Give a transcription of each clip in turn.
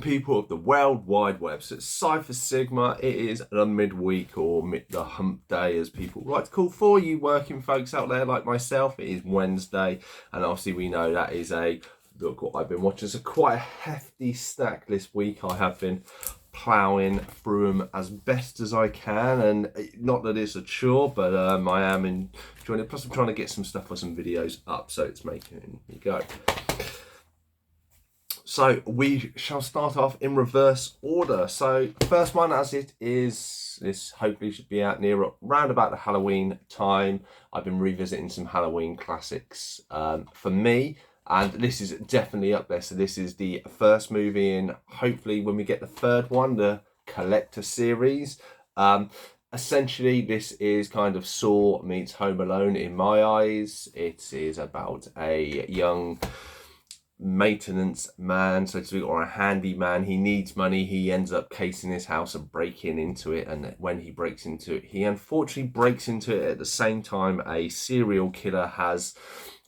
people of the World Wide Web. So it's Cypher Sigma. It is the midweek or the hump day, as people like to call for you working folks out there like myself. It is Wednesday, and obviously we know that is a look what I've been watching. It's quite a hefty stack this week. I have been ploughing through them as best as I can, and not that it's a chore, but I am enjoying it. Plus, I'm trying to get some stuff for some videos up, so it's making me go. So we shall start off in reverse order. So first one, as it is, this hopefully should be out near around about the Halloween time. I've been revisiting some Halloween classics for me, and this is definitely up there. So this is the first movie in, hopefully when we get the third one, the Collector series. Essentially, this is kind of Saw meets Home Alone in my eyes. It is about a young maintenance man, so to speak, or a handyman. He needs money. He ends up casing his house and breaking into it, and when he breaks into it, he unfortunately breaks into it at the same time a serial killer has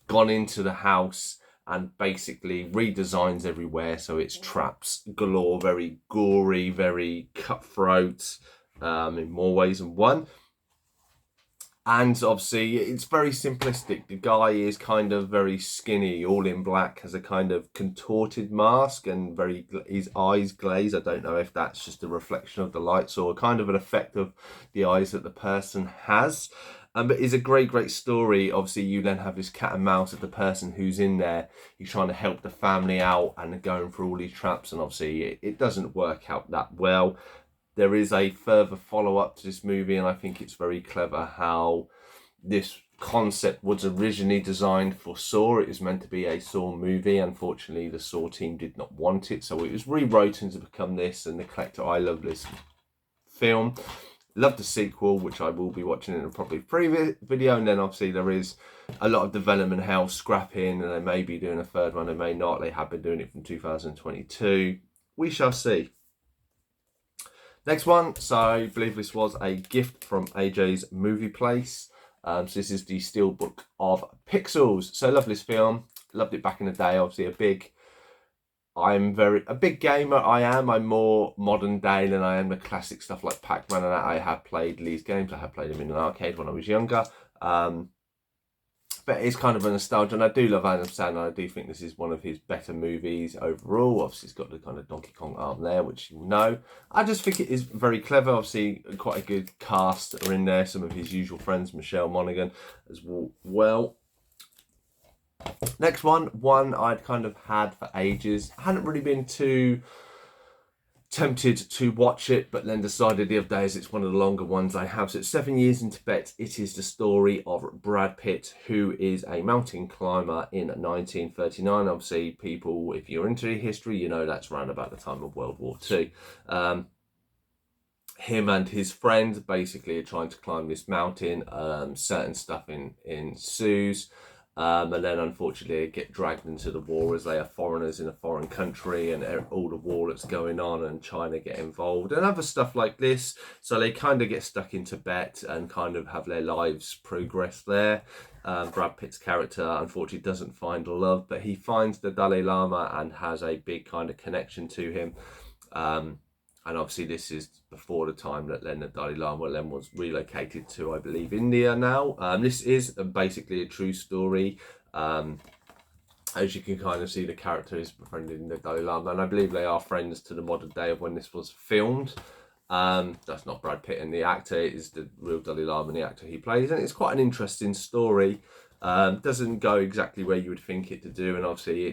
gone into the house and basically redesigns everywhere, so it's traps galore, very gory, very cutthroat, in more ways than one. And obviously, it's very simplistic. The guy is kind of very skinny, all in black, has a kind of contorted mask, and his eyes glaze. I don't know if that's just a reflection of the lights or kind of an effect of the eyes that the person has. But it's a great story. Obviously, you then have this cat and mouse of the person who's in there. He's trying to help the family out and going through all these traps, and obviously, it doesn't work out that well. There is a further follow-up to this movie, and I think it's very clever how this concept was originally designed for Saw. It was meant to be a Saw movie. Unfortunately, the Saw team did not want it, so it was rewritten to become this, and The Collector. I love this film. Love the sequel, which I will be watching in a probably previous video, and then obviously there is a lot of development hell, scrapping, and they may be doing a third one, they may not. They have been doing it from 2022. We shall see. Next one, so I believe this was a gift from AJ's Movie Place. So this is the Steelbook of Pixels. So I love this film. Loved it back in the day. Obviously a big gamer. I'm more modern day than I am the classic stuff like Pac-Man and that. I have played these games. I have played them in an arcade when I was younger. But it's kind of a nostalgia, and I do love Adam Sandler. I do think this is one of his better movies overall. Obviously, it's got the kind of Donkey Kong arm there, which you know. I just think it is very clever. Obviously, quite a good cast are in there. Some of his usual friends, Michelle Monaghan as well. Next one I'd kind of had for ages. I hadn't really been too tempted to watch it, but then decided the other day, as it's one of the longer ones I have. So it's 7 Years in Tibet. It is the story of Brad Pitt, who is a mountain climber in 1939. Obviously, people, if you're into history, you know that's around about the time of World War II. Him and his friend basically are trying to climb this mountain. Certain stuff ensues. And then unfortunately they get dragged into the war as they are foreigners in a foreign country, and all the war that's going on, and China get involved and other stuff like this. So they kind of get stuck in Tibet and kind of have their lives progress there. Brad Pitt's character unfortunately doesn't find love, but he finds the Dalai Lama and has a big kind of connection to him. And obviously this is before the time that then the Dalai Lama then was relocated to, I believe, India now. This is basically a true story. As you can kind of see, the character is befriending the Dalai Lama, and I believe they are friends to the modern day of when this was filmed. That's not Brad Pitt and the actor, it is the real Dalai Lama and the actor he plays, and it's quite an interesting story. Doesn't go exactly where you would think it to do, and obviously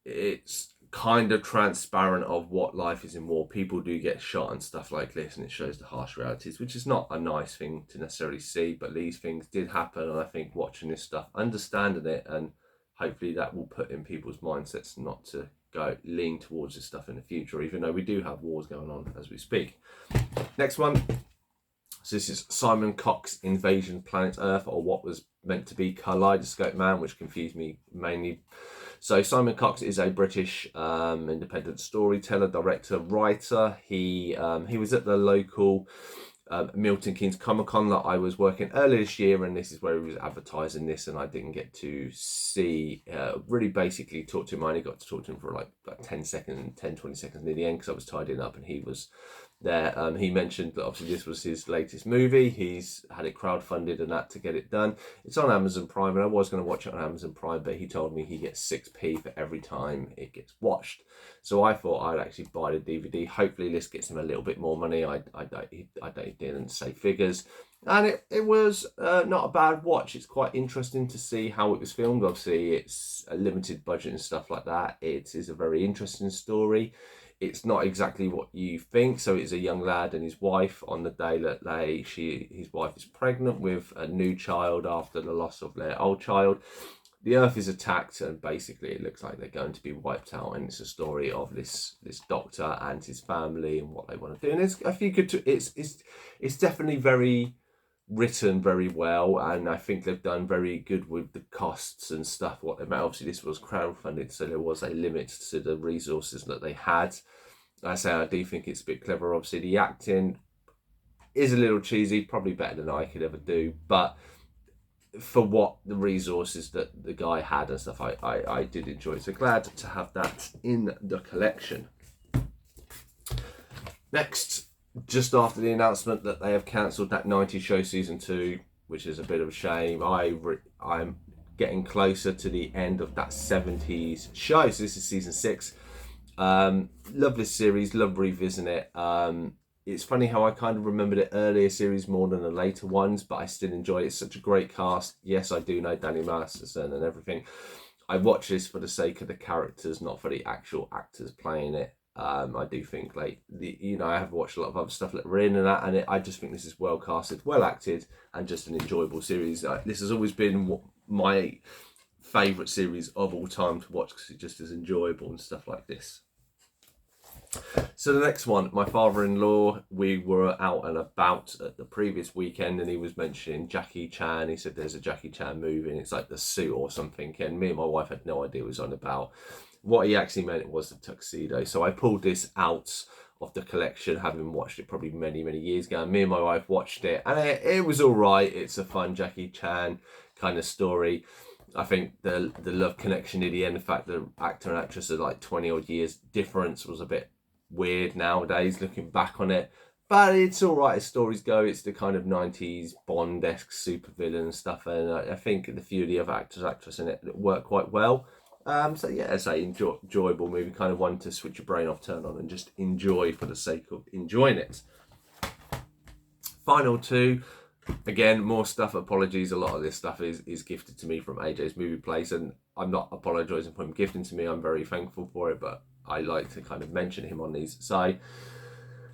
it's kind of transparent of what life is in war. People do get shot and stuff like this, and it shows the harsh realities, which is not a nice thing to necessarily see, but these things did happen, and I think watching this stuff, understanding it, and hopefully that will put in people's mindsets not to lean towards this stuff in the future, even though we do have wars going on as we speak. Next one. So this is Simon Cox Invasion Planet Earth, or what was meant to be Kaleidoscope Man, which confused me mainly. So Simon Cox is a British independent storyteller, director, writer. He was at the local Milton Keynes Comic Con that I was working earlier this year, and this is where he was advertising this, and I didn't get to see, really basically talk to him. I only got to talk to him for like 10 seconds, 10, 20 seconds near the end because I was tidying up and he was there. He mentioned that obviously this was his latest movie. He's had it crowdfunded and that to get it done. It's on Amazon Prime, and I was going to watch it on Amazon Prime, but he told me he gets 6p for every time it gets watched. So I thought I'd actually buy the DVD. Hopefully this gets him a little bit more money. I didn't say figures. And it was not a bad watch. It's quite interesting to see how it was filmed. Obviously, it's a limited budget and stuff like that. It is a very interesting story. It's not exactly what you think. So it's a young lad and his wife on the day that his wife is pregnant with a new child after the loss of their old child. The Earth is attacked, and basically it looks like they're going to be wiped out. And it's a story of this doctor and his family and what they want to do. And it's a few good. It's definitely very written very well, and I think they've done very good with the costs and stuff. What they made. Obviously, this was crowdfunded, so there was a limit to the resources that they had. I do think it's a bit clever. Obviously, the acting is a little cheesy, probably better than I could ever do, but for what the resources that the guy had and stuff, I did enjoy it. So glad to have that in the collection. Next, just after the announcement that they have cancelled that 90s Show Season 2, which is a bit of a shame, I'm getting closer to the end of that 70s show. So this is Season 6. Love this series, love revisiting it. It's funny how I kind of remember the earlier series more than the later ones, but I still enjoy it. It's such a great cast. Yes, I do know Danny Masterson and everything. I watch this for the sake of the characters, not for the actual actors playing it. I do think, like, I have watched a lot of other stuff that we're in and that, and I just think this is well casted, well acted, and just an enjoyable series. This has always been my favourite series of all time to watch because it just is enjoyable and stuff like this. So the next one, my father-in-law, we were out and about at the previous weekend, and he was mentioning Jackie Chan. He said there's a Jackie Chan movie and it's like The Suit or something, and me and my wife had no idea what it was on about. What he actually meant was the tuxedo. So I pulled this out of the collection, having watched it probably many years ago. And me and my wife watched it, and it was all right. It's a fun Jackie Chan kind of story. I think the love connection in the end, the fact that the actor and actress are like 20 odd years difference, was a bit weird nowadays looking back on it, but it's all right as stories go. It's the kind of 90s Bond-esque supervillain and stuff, and I think the few of the other actors in it work quite well. So yeah, it's a enjoyable movie, kind of one to switch your brain off, turn on, and just enjoy for the sake of enjoying it. Final two, again, more stuff. Apologies, a lot of this stuff is gifted to me from AJ's Movie Place, and I'm not apologising for him gifting to me. I'm very thankful for it, but I like to kind of mention him on these. So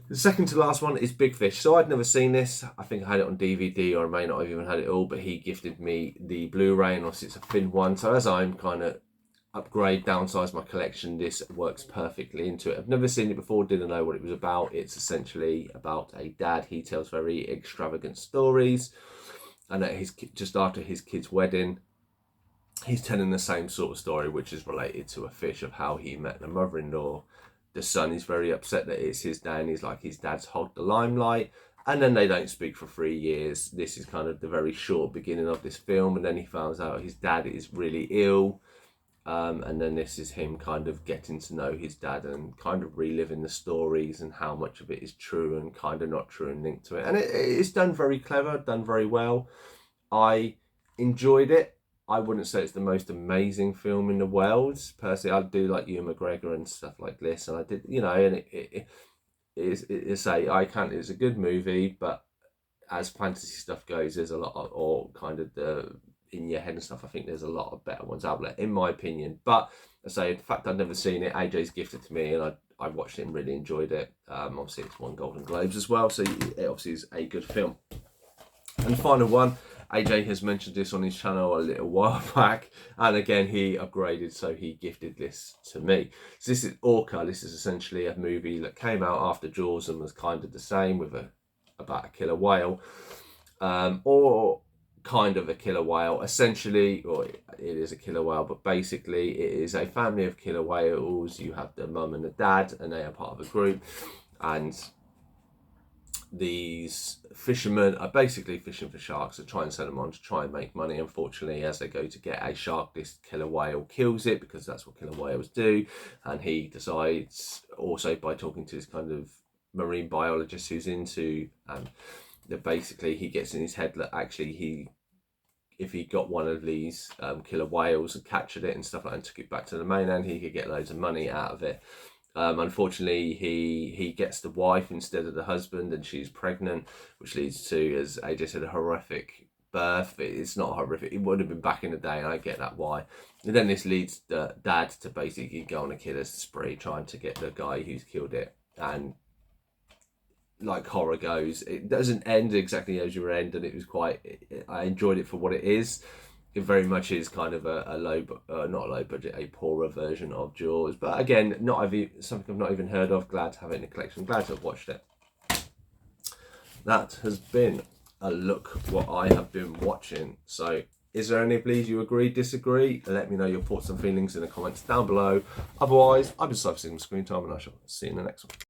the second to last one is Big Fish. So I'd never seen this. I think I had it on DVD, or I may not have even had it all, but he gifted me the Blu-ray, and obviously it's a thin one. So as I'm kind of downsize my collection, this works perfectly into it. I've never seen it before, didn't know what it was about. It's essentially about a dad. He tells very extravagant stories, and just after his kid's wedding, he's telling the same sort of story, which is related to a fish, of how he met the mother-in-law. The son is very upset that it's his dad, and he's like, his dad's hogged the limelight. And then they don't speak for 3 years. This is kind of the very short beginning of this film, and then he finds out his dad is really ill. And then this is him kind of getting to know his dad and kind of reliving the stories and how much of it is true and kind of not true and linked to it. And it's done very clever, done very well. I enjoyed it. I wouldn't say it's the most amazing film in the world. Personally, I do like Ewan McGregor and stuff like this. And I did, and it's a good movie, but as fantasy stuff goes, there's a lot of, or kind of the in your head and stuff, I think there's a lot of better ones out there, in my opinion. But I say, the fact I've never seen it, AJ's gifted to me, and I watched it and really enjoyed it. Obviously, it's won Golden Globes as well, so it obviously is a good film. And the final one, AJ has mentioned this on his channel a little while back, and again he upgraded, so he gifted this to me. So this is Orca. This is essentially a movie that came out after Jaws and was kind of the same, with about a killer whale, or kind of a killer whale, essentially, or it is a killer whale, but basically it is a family of killer whales. You have the mum and the dad, and they are part of a group, and these fishermen are basically fishing for sharks to try and send them on to try and make money. Unfortunately, as they go to get a shark, this killer whale kills it, because that's what killer whales do. And he decides, also by talking to this kind of marine biologist who's into, that basically he gets in his head that actually if he got one of these killer whales and captured it and stuff like that and took it back to the mainland, he could get loads of money out of it. Unfortunately, he gets the wife instead of the husband, and she's pregnant, which leads to, as AJ said, a horrific birth. It's not horrific. It would have been back in the day, and I get that why. And then this leads the dad to basically go on a killer's spree, trying to get the guy who's killed it. And like horror goes, it doesn't end exactly as you end, and it was I enjoyed it for what it is. It very much is kind of a not low budget, a poorer version of Jaws. But again, something I've not even heard of. Glad to have it in the collection. Glad to have watched it. That has been a look what I have been watching. So, is there any, please, you agree, disagree? Let me know your thoughts and feelings in the comments down below. Otherwise, I've been Cypher Sigma Screen Time, and I shall see you in the next one.